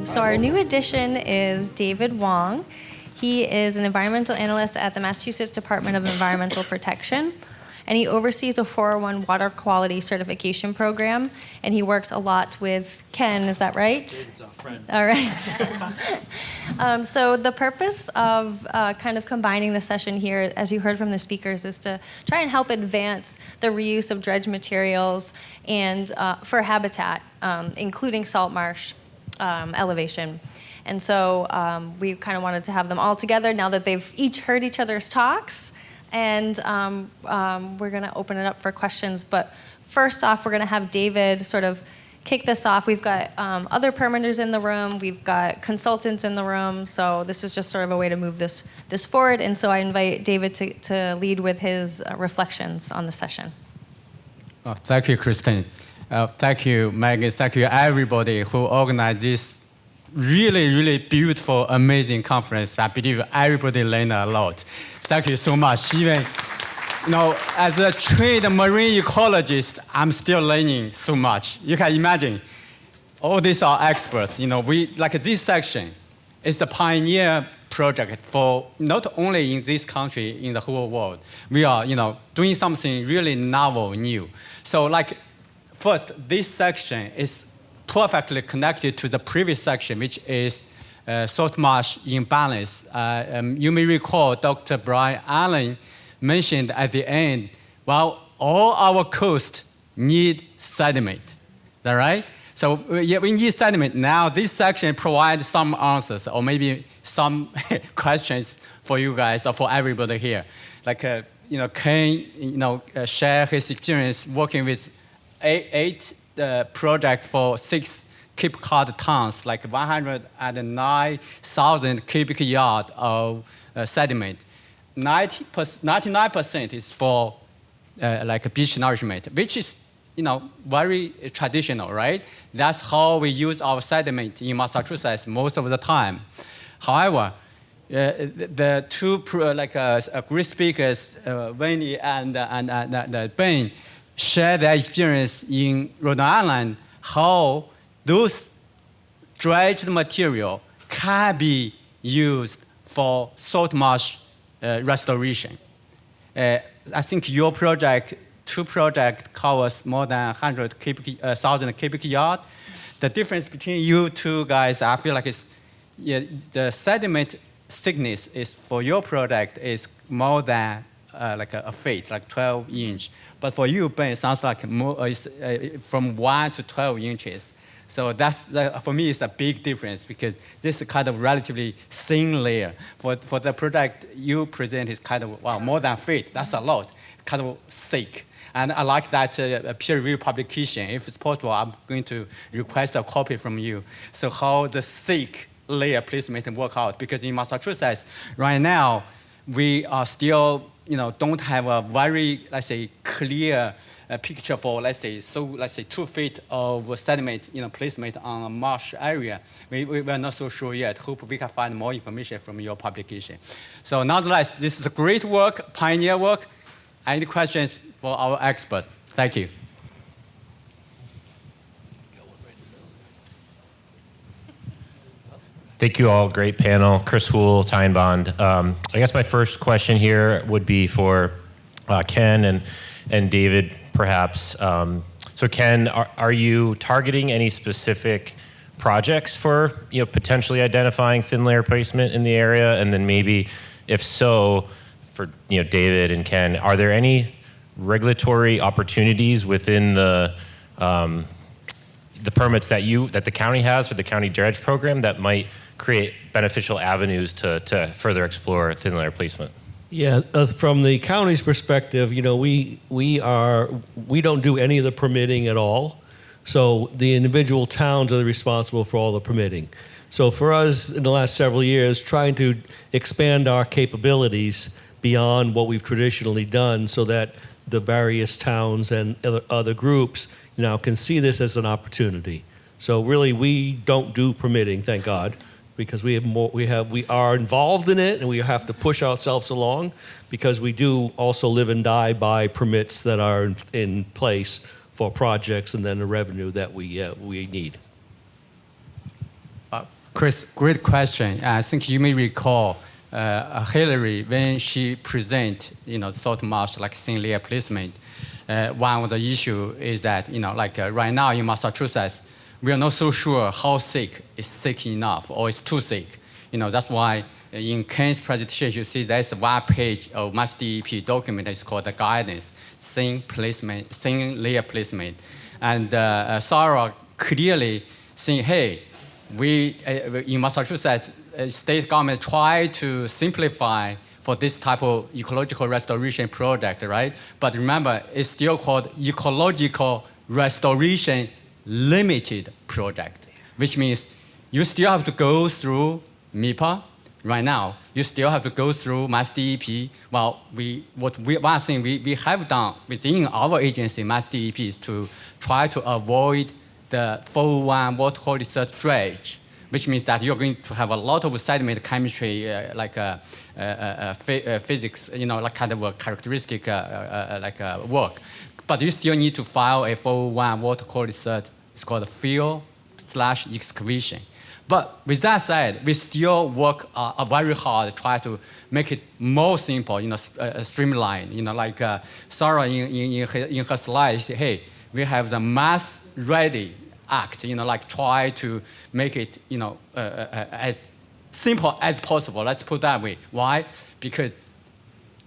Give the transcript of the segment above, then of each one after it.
So our new addition is David Wong. He is an environmental analyst at the Massachusetts Department of Environmental Protection, and he oversees the 401 Water Quality Certification Program, and he works a lot with Ken, is that right? David's our friend. All right. So the purpose of kind of combining the session here, as you heard from the speakers, is to try and help advance the reuse of dredge materials and for habitat, including salt marsh elevation. And so we kind of wanted to have them all together now that they've each heard each other's talks. And we're going to open it up for questions. But first off, we're going to have David sort of kick this off. We've got other permitters in the room. We've got consultants in the room. So this is just sort of a way to move this forward. And so I invite David to lead with his reflections on the session. Thank you, Christine. Thank you, Maggie. Thank you, everybody who organized this really, really beautiful, amazing conference. I believe everybody learned a lot. Thank you so much. Even, as a trained marine ecologist, I'm still learning so much. You can imagine, all these are experts. This section is the pioneer project for not only in this country, in the whole world. We are, doing something really novel, new. So, first, this section is perfectly connected to the previous section, which is salt marsh imbalance. You may recall Dr. Brian Allen mentioned at the end, well, all our coasts need sediment. Is that right? So yeah, we need sediment. Now this section provides some answers or maybe some questions for you guys or for everybody here. Ken, share his experience working with eight projects for 6 Cape Cod tons, 109,000 cubic yards of sediment. 99% is for beach nourishment, which is very traditional, right? That's how we use our sediment in Massachusetts most of the time. However, the two great speakers, Wenley and Ben, share their experience in Rhode Island, how those dredged material can be used for salt marsh restoration. I think your project, 2 projects, covers more than 100,000 cubic yards. The difference between you two guys, I feel like the sediment thickness is for your project is more than a feet, 12 inch. But for you, Ben, it sounds like more from 1 to 12 inches. So that's, for me, it's a big difference because this is kind of relatively thin layer. For the product you present is kind of, more than a feet. That's a lot, kind of thick. And I like that peer review publication. If it's possible, I'm going to request a copy from you. So how the thick layer placement work out? Because in Massachusetts, right now, we are still, don't have a very, clear picture for, 2 feet of sediment, placement on a marsh area. We are not so sure yet. Hope we can find more information from your publication. So nonetheless, this is a great work, pioneer work. Any questions for our expert? Thank you. Thank you all, great panel. Chris Houle, Tyne Bond. I guess my first question here would be for Ken and David, perhaps. So Ken, are you targeting any specific projects for potentially identifying thin layer placement in the area? And then maybe, if so, for David and Ken, are there any regulatory opportunities within the permits that the county has for the county dredge program that might create beneficial avenues to further explore thin layer placement? Yeah, from the county's perspective, we don't do any of the permitting at all. So the individual towns are responsible for all the permitting. So for us, in the last several years, trying to expand our capabilities beyond what we've traditionally done so that the various towns and other groups can see this as an opportunity. So really, we don't do permitting, thank God, because we are involved in it and we have to push ourselves along because we do also live and die by permits that are in place for projects and then the revenue that we need. Chris, great question. I think you may recall Hillary when she present, salt marsh like thin layer placement. One of the issue is that, right now in Massachusetts, we are not so sure how thick is thick enough or it's too thick. That's why in Ken's presentation, you see there's one page of Mass DEP document. It's called the guidance, thin layer placement. And Sarah clearly saying, hey, we in Massachusetts, state government try to simplify for this type of ecological restoration project, right? But remember, it's still called ecological restoration limited project, which means you still have to go through MIPA. Right now, you still have to go through Mass DEP. Well, one thing we have done within our agency, Mass DEP, is to try to avoid the 401 water quality cert dredge, which means that you're going to have a lot of sediment chemistry, physics, like kind of a characteristic work. But you still need to file a 401 water quality cert. It's called fill/excavation. But with that said, we still work very hard to try to make it more simple, streamlined. Like Sarah in her slide, she said, hey, we have the Mass Ready Act, try to make it, as simple as possible. Let's put it that way. Why? Because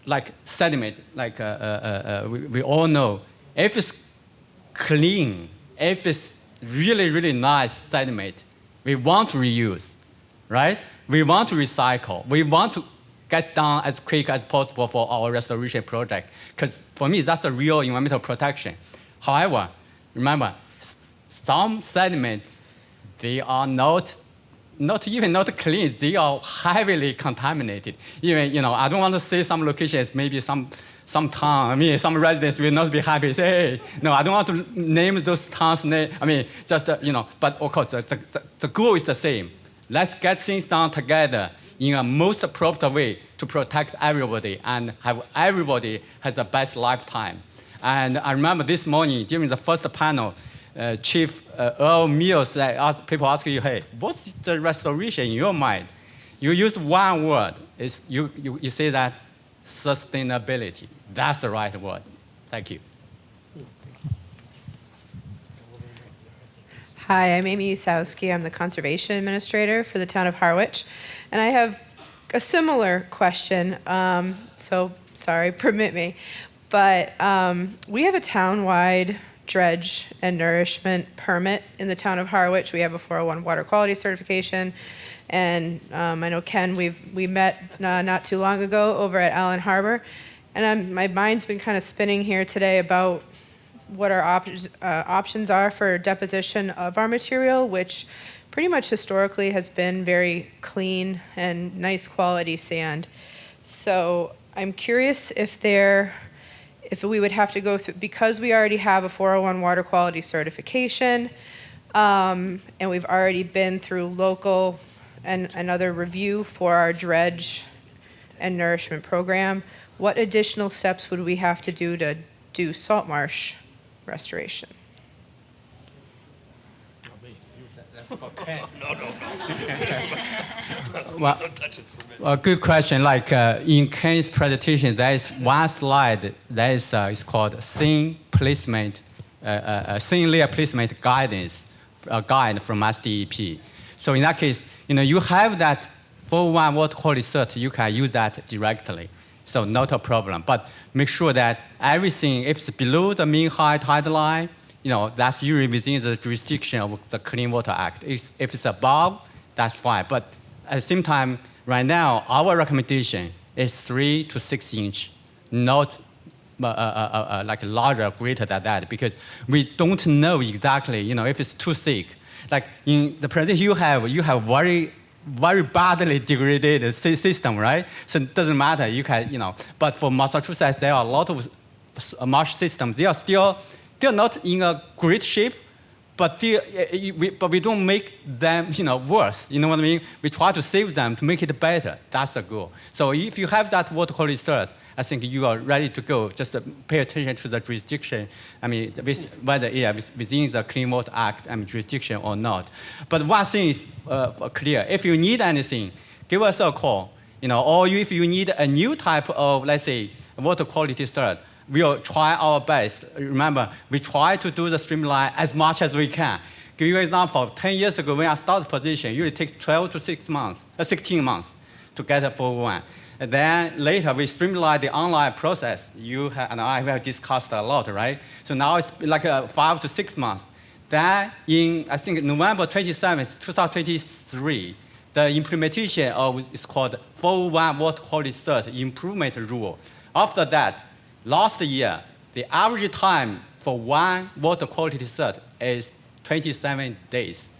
like sediment, we all know, if it's clean, if it's really, really nice sediment, we want to reuse, right? We want to recycle. We want to get done as quick as possible for our restoration project. Because for me, that's the real environmental protection. However, remember, some sediments, they are not clean. They are heavily contaminated. Even, I don't want to say some locations, maybe some town, some residents will not be happy. Say, hey, no, I don't want to name those towns' name. But of course, the goal is the same. Let's get things done together in a most appropriate way to protect everybody and have everybody has the best lifetime. And I remember this morning during the first panel, Chief Earl Mills, people ask you, hey, what's the restoration in your mind? You use one word. You say that sustainability. That's the right word. Thank you. Hi, I'm Amy Usowski. I'm the Conservation Administrator for the town of Harwich. And I have a similar question, so sorry, permit me. But we have a town-wide dredge and nourishment permit in the town of Harwich. We have a 401 water quality certification. And I know Ken, we met not too long ago over at Allen Harbor. And my mind's been kind of spinning here today about what our options are for deposition of our material, which pretty much historically has been very clean and nice quality sand. So I'm curious if we would have to go through, because we already have a 401 water quality certification, and we've already been through local and another review for our dredge and nourishment program, what additional steps would we have to do salt marsh restoration? That's for Ken. Well, good question. Like in Ken's presentation, there is one slide that is it's called thin layer placement guidance, guide from Mass DEP. So in that case, you have that 401 water quality cert, you can use that directly. So not a problem. But make sure that everything, if it's below the mean high tide line, that's usually within the jurisdiction of the Clean Water Act. If it's above, that's fine. But at the same time, right now, our recommendation is 3 to 6 inch, not like larger, greater than that, because we don't know exactly, if it's too thick. Like in the presentation you have very, very badly degraded system, right? So it doesn't matter. You can, But for Massachusetts, there are a lot of marsh systems. They're not in a great shape, but we don't make them, worse. You know what I mean? We try to save them to make it better. That's the goal. So if you have that water quality cert, I think you are ready to go. Just pay attention to the jurisdiction. Whether within the Clean Water Act jurisdiction or not. But one thing is clear. If you need anything, give us a call. Or if you need a new type of, let's say, water quality cert, we'll try our best. Remember, we try to do the streamline as much as we can. Give you an example. 10 years ago, when I started position, it usually takes 12 to 16 months to get a 401. And then later, we streamlined the online process. You and I have discussed a lot, right? So now it's like 5 to 6 months. Then in, I think, November 27th, 2023, the implementation of it's called 401 Water Quality Cert Improvement Rule. After that, last year, the average time for one water quality cert is 27 days.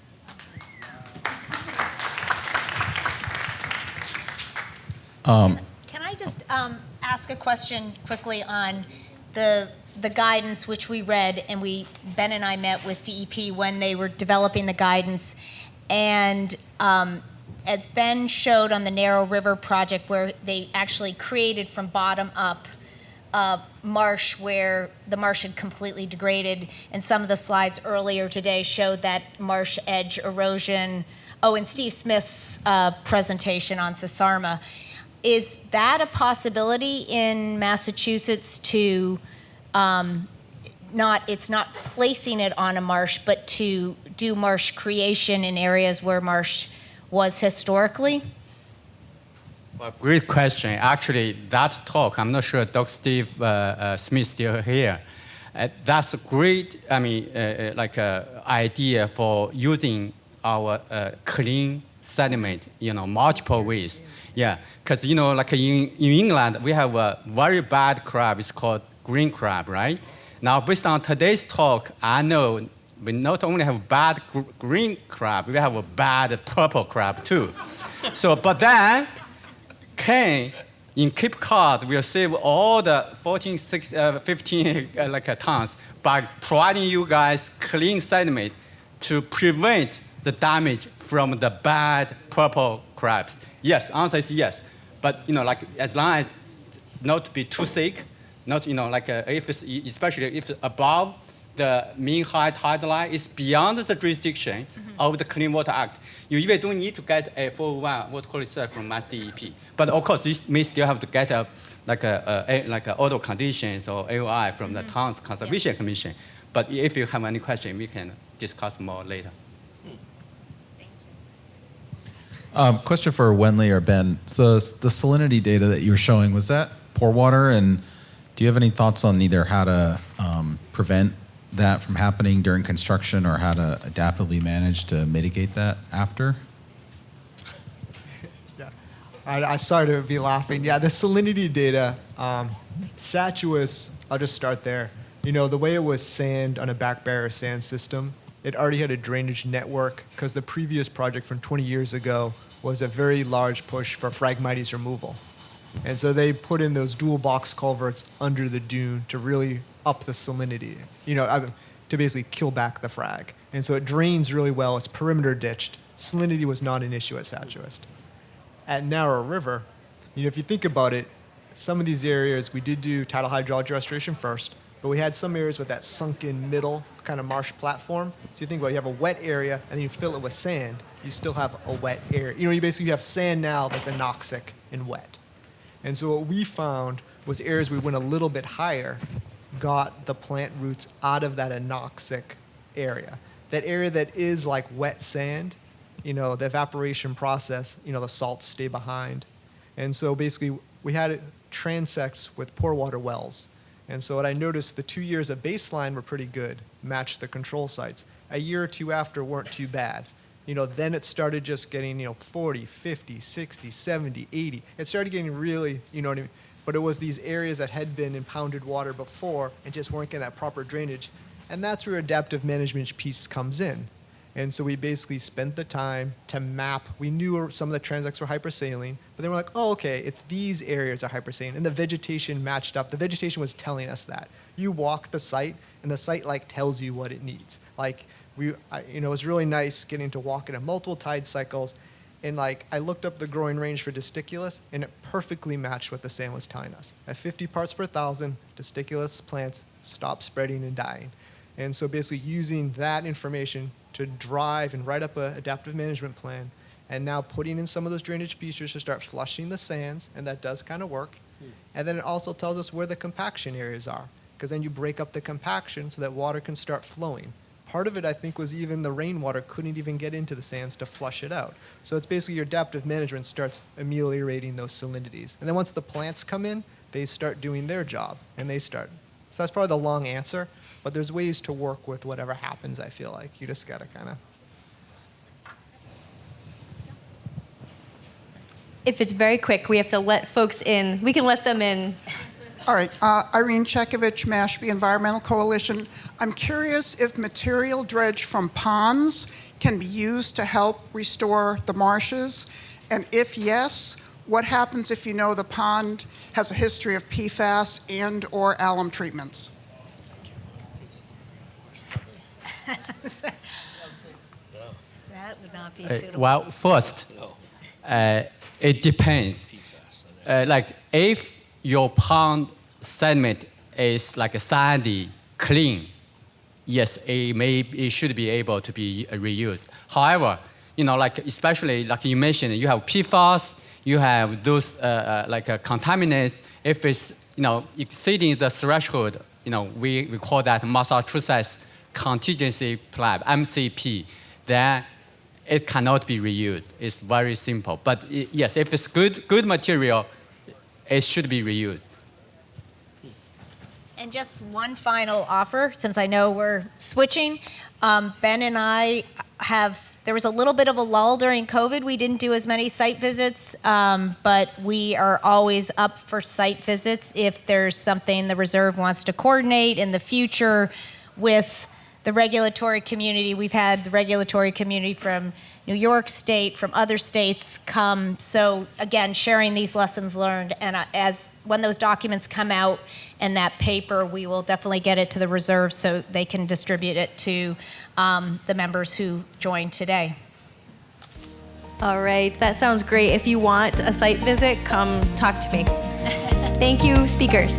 Can I just ask a question quickly on the guidance which we read, and Ben and I met with DEP when they were developing the guidance, and as Ben showed on the Narrow River project, where they actually created from bottom up marsh where the marsh had completely degraded, and some of the slides earlier today showed that marsh edge erosion. Oh, and Steve Smith's presentation on Sasarma. Is that a possibility in Massachusetts to it's not placing it on a marsh, but to do marsh creation in areas where marsh was historically? Well, great question. Actually, that talk, I'm not sure Dr. Steve Smith still here. That's a great, idea for using our clean sediment, multiple ways. Yeah, because like in England, we have a very bad crab. It's called green crab, right? Now, based on today's talk, I know we not only have bad green crab, we have a bad purple crab too. But then, Ken in Cape Cod will save all the 14, 15 tons by providing you guys clean sediment to prevent the damage from the bad purple crabs. Yes, answer is yes. But as long as not be too thick, not if it's, especially if it's above the mean tide line, is beyond the jurisdiction of the Clean Water Act. You even don't need to get a 401 water quality cert from Mass DEP. But of course, you may still have to get a auto conditions or AOI from the Town's Conservation Commission. But if you have any question, we can discuss more later. Question for Wenley or Ben. So the salinity data that you were showing, was that pore water? And do you have any thoughts on either how to prevent that from happening during construction or how to adaptively manage to mitigate that after? Yeah, I started to be laughing. Yeah, the salinity data, Satuous, I'll just start there. The way it was sand on a back barrier sand system, it already had a drainage network because the previous project from 20 years ago was a very large push for Phragmites removal. And so they put in those dual box culverts under the dune to really up the salinity, to basically kill back the frag. And so it drains really well. It's perimeter ditched. Salinity was not an issue at Satuous. At Narrow River, if you think about it, some of these areas we did do tidal hydrology restoration first, but we had some areas with that sunken middle kind of marsh platform. So you think about it, you have a wet area and then you fill it with sand, you still have a wet area. You basically have sand now that's anoxic and wet. And so what we found was areas we went a little bit higher got the plant roots out of that anoxic area. That area that is like wet sand, the evaporation process, the salts stay behind. And so basically we had it transects with pore water wells. And so what I noticed, the 2 years of baseline were pretty good, matched the control sites. A year or two after weren't too bad. Then it started just getting, 40, 50, 60, 70, 80. It started getting really, what I mean? But it was these areas that had been impounded water before and just weren't getting that proper drainage. And that's where adaptive management piece comes in. And so we basically spent the time to map. We knew some of the transects were hypersaline, but then we're like, oh, okay, it's these areas are hypersaline. And the vegetation matched up. The vegetation was telling us that. You walk the site, and the site tells you what it needs. It was really nice getting to walk into multiple tide cycles And like, I looked up the growing range for Disticulus, and it perfectly matched what the sand was telling us. At 50 parts per thousand, Disticulus plants stop spreading and dying. And so basically using that information to drive and write up an adaptive management plan, and now putting in some of those drainage features to start flushing the sands, and that does kind of work. And then it also tells us where the compaction areas are, because then you break up the compaction so that water can start flowing. Part of it, I think, was even the rainwater couldn't even get into the sands to flush it out. So it's basically your adaptive management starts ameliorating those salinities. And then once the plants come in, they start doing their job, and they start. So that's probably the long answer, but there's ways to work with whatever happens, I feel like. You just got to kind of. If it's very quick, we have to let folks in. We can let them in. All right, Irene Chekovich, Mashpee Environmental Coalition. I'm curious if material dredged from ponds can be used to help restore the marshes, and if yes, what happens if you know the pond has a history of PFAS and or alum treatments? That would not be suitable. Well, first, it depends. Like if your pond sediment is like a sandy, clean, yes, it should be able to be reused. However, like especially like you mentioned, you have PFAS, you have those contaminants. If it's exceeding the threshold, we call that Massachusetts Contingency Plan (MCP). Then it cannot be reused. It's very simple. But yes, if it's good material, it should be reused. And just one final offer, since I know we're switching. Ben and I there was a little bit of a lull during COVID. We didn't do as many site visits, but we are always up for site visits if there's something the reserve wants to coordinate in the future with the regulatory community. We've had the regulatory community from New York State, from other states come. So again, sharing these lessons learned, and when those documents come out and that paper, we will definitely get it to the reserve so they can distribute it to the members who joined today. All right, that sounds great. If you want a site visit, come talk to me. Thank you, speakers.